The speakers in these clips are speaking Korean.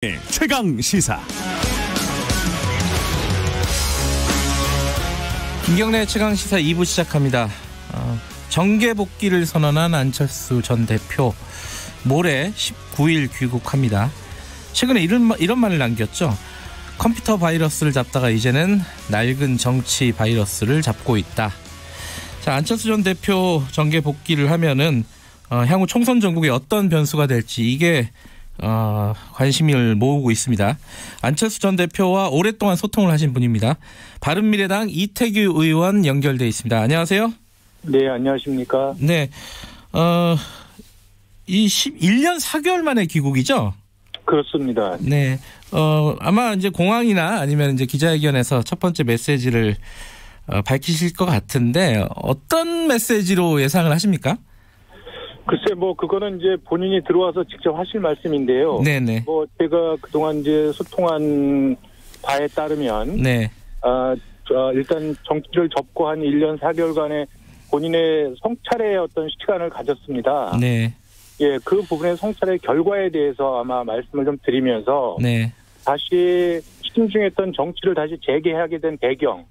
최강 시사. 김경래 최강 시사 2부 시작합니다. 정계 복귀를 선언한 안철수 전 대표 모레 19일 귀국합니다. 최근에 이런 말을 남겼죠. 컴퓨터 바이러스를 잡다가 이제는 낡은 정치 바이러스를 잡고 있다. 자, 안철수 전 대표 정계 복귀를 하면은 향후 총선 전국에 어떤 변수가 될지 이게 관심을 모으고 있습니다. 안철수 전 대표와 오랫동안 소통을 하신 분입니다. 바른미래당 이태규 의원 연결돼 있습니다. 안녕하세요. 네, 안녕하십니까. 네, 이 1년 4개월 만에 귀국이죠? 그렇습니다. 네, 아마 이제 공항이나 아니면 이제 기자회견에서 첫 번째 메시지를 밝히실 것 같은데 어떤 메시지로 예상을 하십니까? 글쎄, 그거는 이제 본인이 들어와서 직접 하실 말씀인데요. 네네. 제가 그동안 이제 소통한 바에 따르면, 네. 일단 정치를 접고 한 1년 4개월간의 본인의 성찰의 어떤 시간을 가졌습니다. 네. 예, 그 부분의 성찰의 결과에 대해서 아마 말씀을 좀 드리면서, 네. 다시 신중했던 정치를 다시 재개하게 된 배경,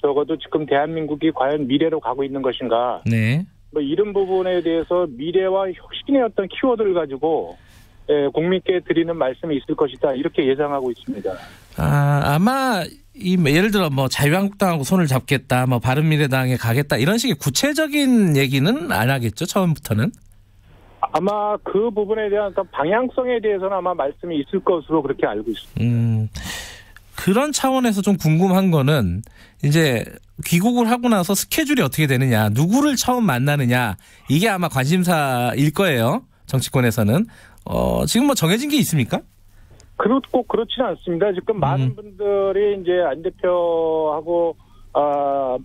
적어도 지금 대한민국이 과연 미래로 가고 있는 것인가. 네. 이런 부분에 대해서 미래와 혁신의 어떤 키워드를 가지고 국민께 드리는 말씀이 있을 것이다. 이렇게 예상하고 있습니다. 아마 예를 들어 자유한국당하고 손을 잡겠다, 바른미래당에 가겠다 이런 식의 구체적인 얘기는 안 하겠죠. 처음부터는. 아마 그 부분에 대한 어떤 방향성에 대해서는 아마 말씀이 있을 것으로 그렇게 알고 있습니다. 그런 차원에서 좀 궁금한 거는 이제 귀국을 하고 나서 스케줄이 어떻게 되느냐, 누구를 처음 만나느냐, 이게 아마 관심사일 거예요. 정치권에서는. 지금 정해진 게 있습니까? 꼭 그렇지는 않습니다. 지금 많은 분들이 이제 안 대표하고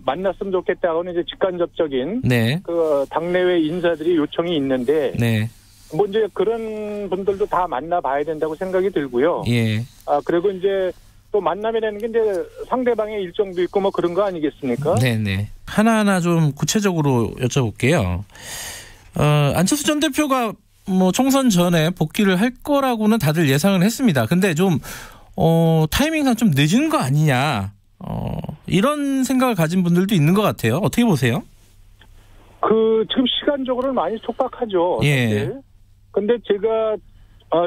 만났으면 좋겠다고는 이제 직간접적인 네. 그 당내외 인사들이 요청이 있는데 네. 이제 그런 분들도 다 만나봐야 된다고 생각이 들고요. 예. 그리고 이제 또 만남이라는 게 이제 상대방의 일정도 있고 그런 거 아니겠습니까? 네네. 하나하나 좀 구체적으로 여쭤볼게요. 안철수 전 대표가 총선 전에 복귀를 할 거라고는 다들 예상을 했습니다. 근데 좀 타이밍상 좀 늦은 거 아니냐, 이런 생각을 가진 분들도 있는 것 같아요. 어떻게 보세요? 지금 시간적으로는 많이 촉박하죠. 예. 사실. 근데 제가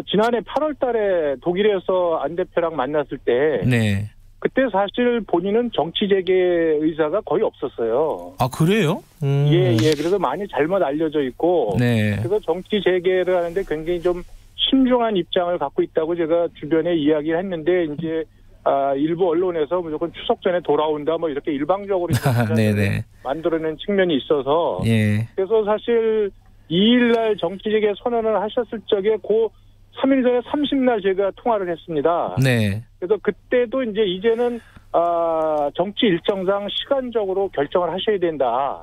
지난해 8월 달에 독일에서 안 대표랑 만났을 때, 네. 그때 사실 본인은 정치 재개 의사가 거의 없었어요. 아, 그래요? 예. 그래서 많이 잘못 알려져 있고, 네. 그래서 정치 재개를 하는데 굉장히 좀 신중한 입장을 갖고 있다고 제가 주변에 이야기를 했는데, 이제, 일부 언론에서 무조건 추석 전에 돌아온다, 이렇게 일방적으로 만들어낸 측면이 있어서, 예. 그래서 사실 2일날 정치 재개 선언을 하셨을 적에 3일 전에 30날 제가 통화를 했습니다. 네. 그래서 그때도 이제는 정치 일정상 시간적으로 결정을 하셔야 된다.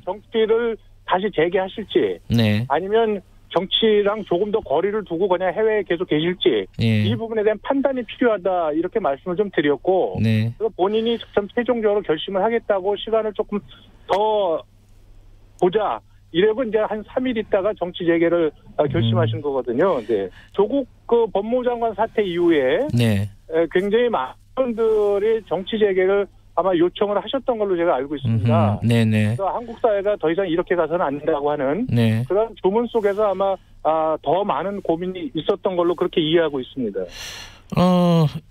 정치를 다시 재개하실지, 네. 아니면 정치랑 조금 더 거리를 두고 그냥 해외에 계속 계실지, 예. 이 부분에 대한 판단이 필요하다, 이렇게 말씀을 좀 드렸고, 네. 그래서 본인이 좀 최종적으로 결심을 하겠다고 시간을 조금 더 보자. 이래고 이제 한 3일 있다가 정치 재개를 결심하신 거거든요. 네. 조국 법무부 장관 사태 이후에, 네. 굉장히 많은 분들이 정치 재개를 아마 요청을 하셨던 걸로 제가 알고 있습니다. 네네. 그래서 한국 사회가 더 이상 이렇게 가서는 안 된다고 하는, 네. 그런 주문 속에서 아마 더 많은 고민이 있었던 걸로 그렇게 이해하고 있습니다.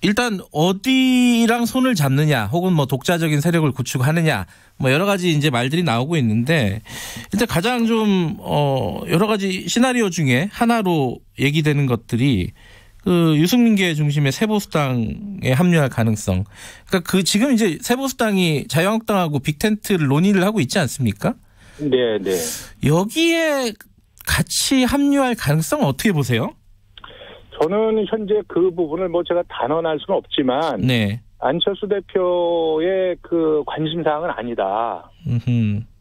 일단 어디랑 손을 잡느냐, 혹은 독자적인 세력을 구축하느냐, 여러 가지 이제 말들이 나오고 있는데, 일단 가장 좀 여러 가지 시나리오 중에 하나로 얘기되는 것들이 유승민계 중심의 세보수당에 합류할 가능성. 그러니까 지금 이제 세보수당이 자유한국당하고 빅텐트를 논의를 하고 있지 않습니까? 네. 여기에 같이 합류할 가능성은 어떻게 보세요? 저는 현재 그 부분을 제가 단언할 수는 없지만, 네. 안철수 대표의 그 관심사항은 아니다.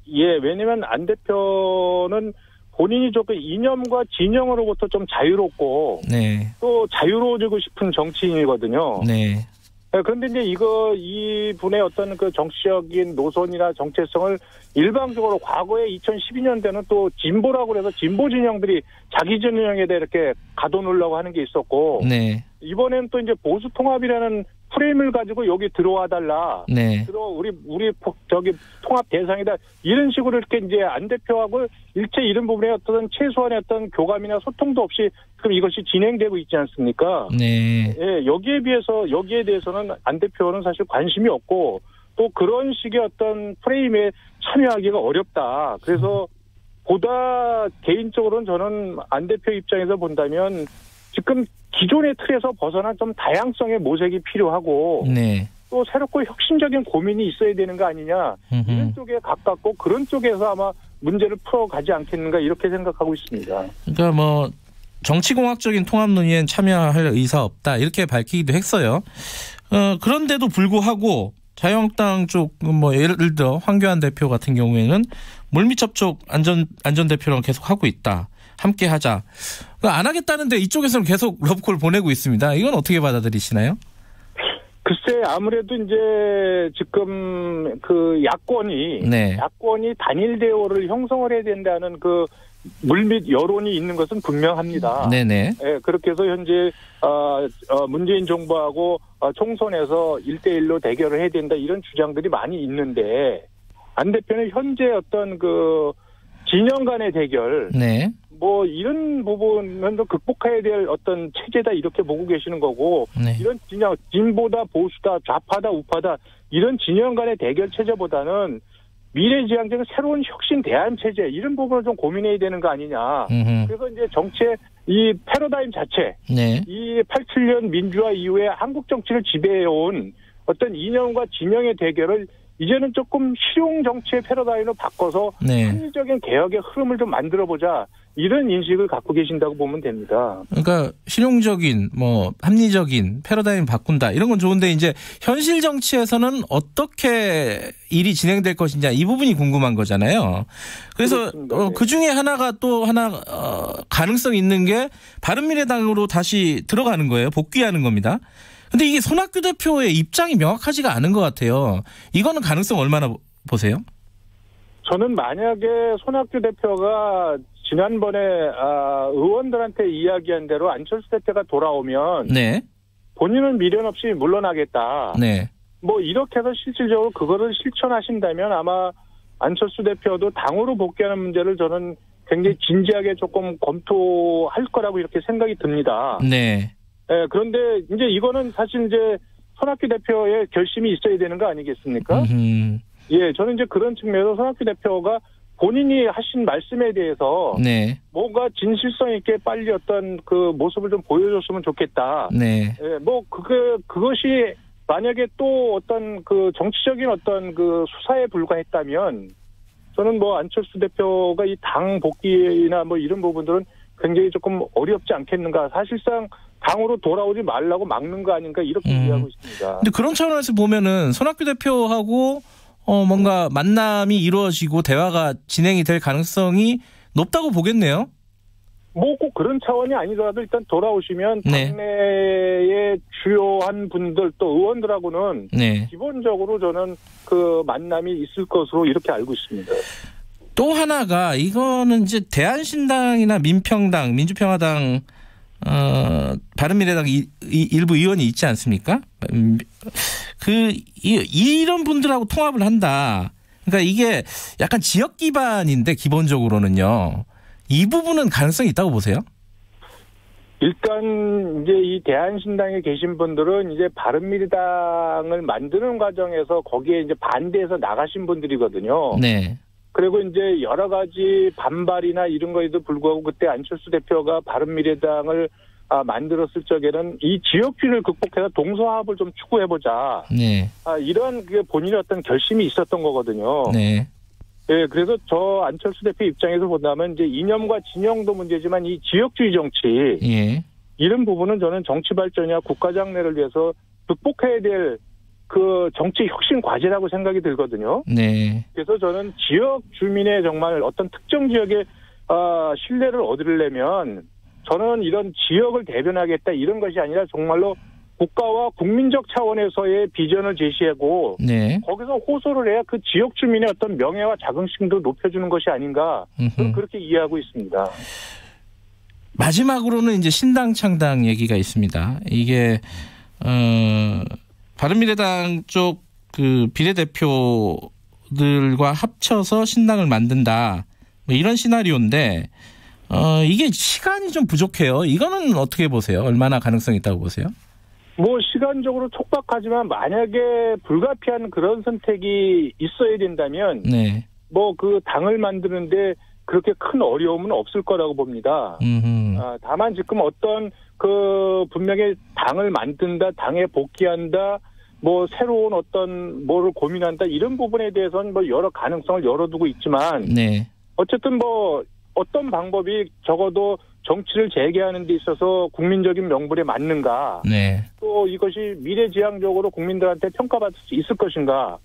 예, 왜냐면 안 대표는 본인이 조금 이념과 진영으로부터 좀 자유롭고, 네. 또 자유로워지고 싶은 정치인이거든요. 네. 그런데 이제 이분의 어떤 그 정치적인 노선이나 정체성을 일방적으로 과거에 2012년대는 또 진보라고 해서 진보 진영들이 자기 진영에 대해 이렇게 가둬놓으려고 하는 게 있었고, 네. 이번엔 또 이제 보수 통합이라는 프레임을 가지고 여기 들어와 달라. 네. 우리 통합 대상이다. 이런 식으로 이렇게 이제 안 대표하고 일체 이런 부분에 어떤 최소한의 어떤 교감이나 소통도 없이 지금 이것이 진행되고 있지 않습니까? 네. 예, 여기에 대해서는 안 대표는 사실 관심이 없고 또 그런 식의 어떤 프레임에 참여하기가 어렵다. 그래서 보다 개인적으로는 저는 안 대표 입장에서 본다면 지금 기존의 틀에서 벗어난 좀 다양성의 모색이 필요하고 네. 또 새롭고 혁신적인 고민이 있어야 되는 거 아니냐. 이런 쪽에 가깝고 그런 쪽에서 아마 문제를 풀어가지 않겠는가 이렇게 생각하고 있습니다. 그러니까 뭐 정치공학적인 통합 논의엔 참여할 의사 없다 이렇게 밝히기도 했어요. 그런데도 불구하고 자유한국당 쪽 뭐 예를 들어 황교안 대표 같은 경우에는 물밑 접촉 안전 대표랑 계속 하고 있다. 함께 하자. 안 하겠다는데 이쪽에서는 계속 러브콜 보내고 있습니다. 이건 어떻게 받아들이시나요? 글쎄 아무래도 이제 지금 그 야권이 단일 대오를 형성을 해야 된다는 그 물밑 여론이 있는 것은 분명합니다. 네네. 예, 그렇게 해서 현재 문재인 정부하고 총선에서 1대1로 대결을 해야 된다 이런 주장들이 많이 있는데 안 대표는 현재 어떤 그 진영 간의 대결, 네. 뭐 이런 부분은 또 극복해야 될 어떤 체제다 이렇게 보고 계시는 거고 네. 이런 진영 진보다 보수다 좌파다 우파다 이런 진영 간의 대결 체제보다는 미래지향적인 새로운 혁신 대안 체제 이런 부분을 좀 고민해야 되는 거 아니냐. 그래서 이제 정치의 이 패러다임 자체, 네. 이 87년 민주화 이후에 한국 정치를 지배해온 어떤 이념과 진영의 대결을 이제는 조금 실용 정치의 패러다임으로 바꿔서 합리적인 개혁의 흐름을 좀 만들어보자 이런 인식을 갖고 계신다고 보면 됩니다. 그러니까 실용적인 뭐 합리적인 패러다임 바꾼다 이런 건 좋은데 이제 현실 정치에서는 어떻게 일이 진행될 것이냐 이 부분이 궁금한 거잖아요. 그래서 그 중에 하나가 또 하나 가능성 있는 게 바른미래당으로 다시 들어가는 거예요. 복귀하는 겁니다. 근데 이게 손학규 대표의 입장이 명확하지가 않은 것 같아요. 이거는 가능성 얼마나 보세요? 저는 만약에 손학규 대표가 지난번에 의원들한테 이야기한 대로 안철수 대표가 돌아오면 본인은 미련 없이 물러나겠다. 뭐 이렇게 해서 실질적으로 그거를 실천하신다면 아마 안철수 대표도 당으로 복귀하는 문제를 저는 굉장히 진지하게 조금 검토할 거라고 이렇게 생각이 듭니다. 예, 그런데 이제 이거는 사실 이제 손학규 대표의 결심이 있어야 되는 거 아니겠습니까? 예, 저는 이제 그런 측면에서 손학규 대표가 본인이 하신 말씀에 대해서 뭔가 진실성 있게 빨리 어떤 그 모습을 좀 보여줬으면 좋겠다. 예, 뭐 그것이 만약에 또 어떤 그 정치적인 어떤 그 수사에 불과했다면 저는 뭐 안철수 대표가 이 당 복귀나 뭐 이런 부분들은 굉장히 조금 어렵지 않겠는가. 사실상 당으로 돌아오지 말라고 막는 거 아닌가 이렇게 이해하고 있습니다. 근데 그런 차원에서 보면은 손학규 대표하고 뭔가 만남이 이루어지고 대화가 진행이 될 가능성이 높다고 보겠네요. 뭐 꼭 그런 차원이 아니더라도 일단 돌아오시면 당내의 주요한 분들 또 의원들하고는 기본적으로 저는 그 만남이 있을 것으로 이렇게 알고 있습니다. 또 하나가 이거는 이제 대한신당이나 민평당, 민주평화당 바른미래당 일부 의원이 있지 않습니까? 이런 분들하고 통합을 한다. 그러니까 이게 약간 지역 기반인데 기본적으로는요. 이 부분은 가능성이 있다고 보세요? 일단 이제 이 대한신당에 계신 분들은 이제 바른미래당을 만드는 과정에서 거기에 이제 반대해서 나가신 분들이거든요. 그리고 이제 여러 가지 반발이나 이런 거에도 불구하고 그때 안철수 대표가 바른미래당을 만들었을 적에는 이 지역주의를 극복해서 동서화합을 좀 추구해보자. 이런 그 본인의 어떤 결심이 있었던 거거든요. 예, 그래서 저 안철수 대표 입장에서 본다면 이제 이념과 진영도 문제지만 이 지역주의 정치 이런 부분은 저는 정치 발전이나 국가 장래를 위해서 극복해야 될 그 정치 혁신 과제라고 생각이 들거든요. 그래서 저는 지역 주민의 정말 어떤 특정 지역의 신뢰를 얻으려면 저는 이런 지역을 대변하겠다 이런 것이 아니라 정말로 국가와 국민적 차원에서의 비전을 제시하고 네. 거기서 호소를 해야 그 지역 주민의 어떤 명예와 자긍심도 높여주는 것이 아닌가 저는 그렇게 이해하고 있습니다. 마지막으로는 이제 신당 창당 얘기가 있습니다. 이게 바른미래당 쪽 그 비례대표들과 합쳐서 신당을 만든다. 뭐 이런 시나리오인데 이게 시간이 좀 부족해요. 이거는 어떻게 보세요? 얼마나 가능성이 있다고 보세요? 뭐 시간적으로 촉박하지만 만약에 불가피한 그런 선택이 있어야 된다면 네. 뭐 그 당을 만드는데 그렇게 큰 어려움은 없을 거라고 봅니다. 다만 지금 어떤 그 분명히 당을 만든다, 당에 복귀한다, 뭐 새로운 어떤 뭐를 고민한다 이런 부분에 대해서는 뭐 여러 가능성을 열어두고 있지만 네. 어쨌든 뭐 어떤 방법이 적어도 정치를 재개하는 데 있어서 국민적인 명분에 맞는가, 네. 또 이것이 미래지향적으로 국민들한테 평가받을 수 있을 것인가,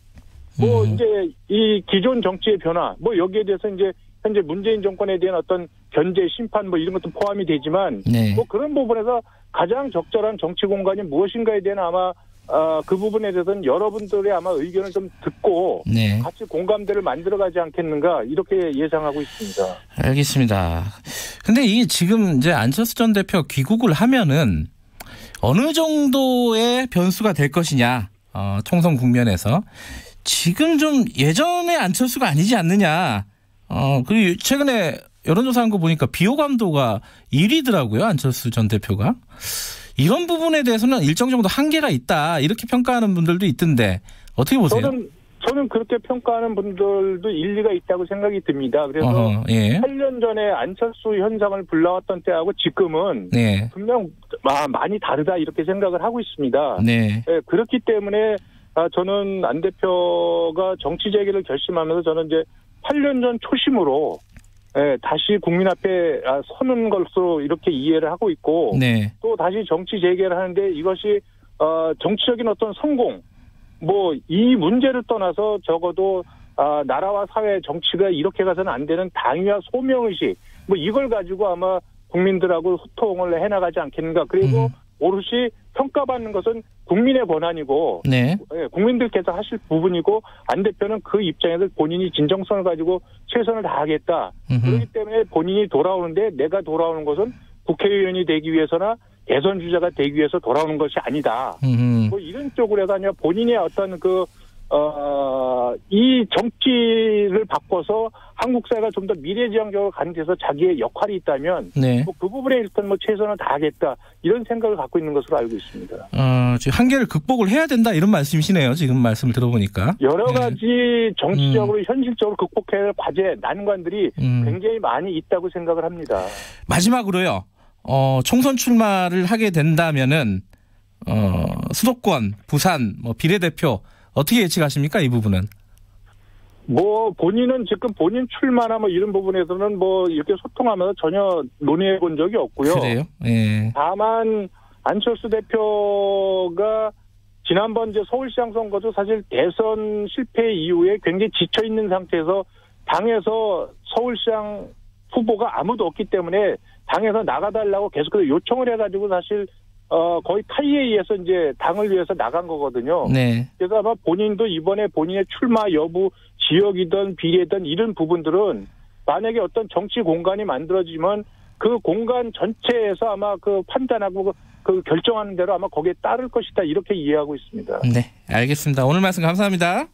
뭐 이제 이 기존 정치의 변화, 뭐 여기에 대해서 이제 현재 문재인 정권에 대한 어떤 견제, 심판 뭐 이런 것도 포함이 되지만 네. 뭐 그런 부분에서 가장 적절한 정치 공간이 무엇인가에 대한 아마 그 부분에 대해서는 여러분들의 아마 의견을 좀 듣고 네. 같이 공감대를 만들어가지 않겠는가 이렇게 예상하고 있습니다. 알겠습니다. 근데 이게 지금 이제 안철수 전 대표 귀국을 하면은 어느 정도의 변수가 될 것이냐, 총선 국면에서 지금 좀 예전의 안철수가 아니지 않느냐. 그리고 최근에 여론조사한 거 보니까 비호감도가 1위더라고요. 안철수 전 대표가. 이런 부분에 대해서는 일정 정도 한계가 있다. 이렇게 평가하는 분들도 있던데 어떻게 보세요? 저는 그렇게 평가하는 분들도 일리가 있다고 생각이 듭니다. 그래서 예. 8년 전에 안철수 현상을 불러왔던 때하고 지금은 네. 분명 많이 다르다 이렇게 생각을 하고 있습니다. 네. 네, 그렇기 때문에 저는 안 대표가 정치 재개를 결심하면서 저는 이제 8년 전 초심으로 다시 국민 앞에 서는 것으로 이렇게 이해를 하고 있고 네. 또 다시 정치 재개를 하는데 이것이 정치적인 어떤 성공 뭐 이 문제를 떠나서 적어도 나라와 사회 정치가 이렇게 가서는 안 되는 당위와 소명의식 뭐 이걸 가지고 아마 국민들하고 소통을 해나가지 않겠는가. 그리고 오롯이 평가받는 것은 국민의 권한이고 네. 국민들께서 하실 부분이고 안 대표는 그 입장에서 본인이 진정성을 가지고 최선을 다하겠다. 그렇기 때문에 본인이 돌아오는데 내가 돌아오는 것은 국회의원이 되기 위해서나 대선 주자가 되기 위해서 돌아오는 것이 아니다. 뭐 이런 쪽으로 해서 아니라 본인의 어떤 이 정치를 바꿔서 한국 사회가 좀 더 미래지향적으로 가는 데서 자기의 역할이 있다면 네. 뭐 그 부분에 일단 뭐 최선을 다하겠다 이런 생각을 갖고 있는 것으로 알고 있습니다. 지금 한계를 극복을 해야 된다 이런 말씀이시네요. 지금 말씀을 들어보니까 여러 가지 정치적으로 현실적으로 극복해야 할 과제 난관들이 굉장히 많이 있다고 생각을 합니다. 마지막으로요. 총선 출마를 하게 된다면은 수도권, 부산, 뭐 비례대표 어떻게 예측하십니까? 이 부분은? 뭐 본인은 지금 본인 출마나 뭐 이런 부분에서는 뭐 이렇게 소통하면서 전혀 논의해 본 적이 없고요. 그래요? 예. 다만 안철수 대표가 지난번 이제 서울시장 선거도 사실 대선 실패 이후에 굉장히 지쳐 있는 상태에서 당에서 서울시장 후보가 아무도 없기 때문에 당에서 나가달라고 계속해서 요청을 해가지고 사실 거의 타이에 의해서 이제 당을 위해서 나간 거거든요. 네. 그래서 아마 본인도 이번에 본인의 출마 여부, 지역이든 비례든 이런 부분들은 만약에 어떤 정치 공간이 만들어지면 그 공간 전체에서 아마 그 판단하고 그 결정하는 대로 아마 거기에 따를 것이다 이렇게 이해하고 있습니다. 네, 알겠습니다. 오늘 말씀 감사합니다.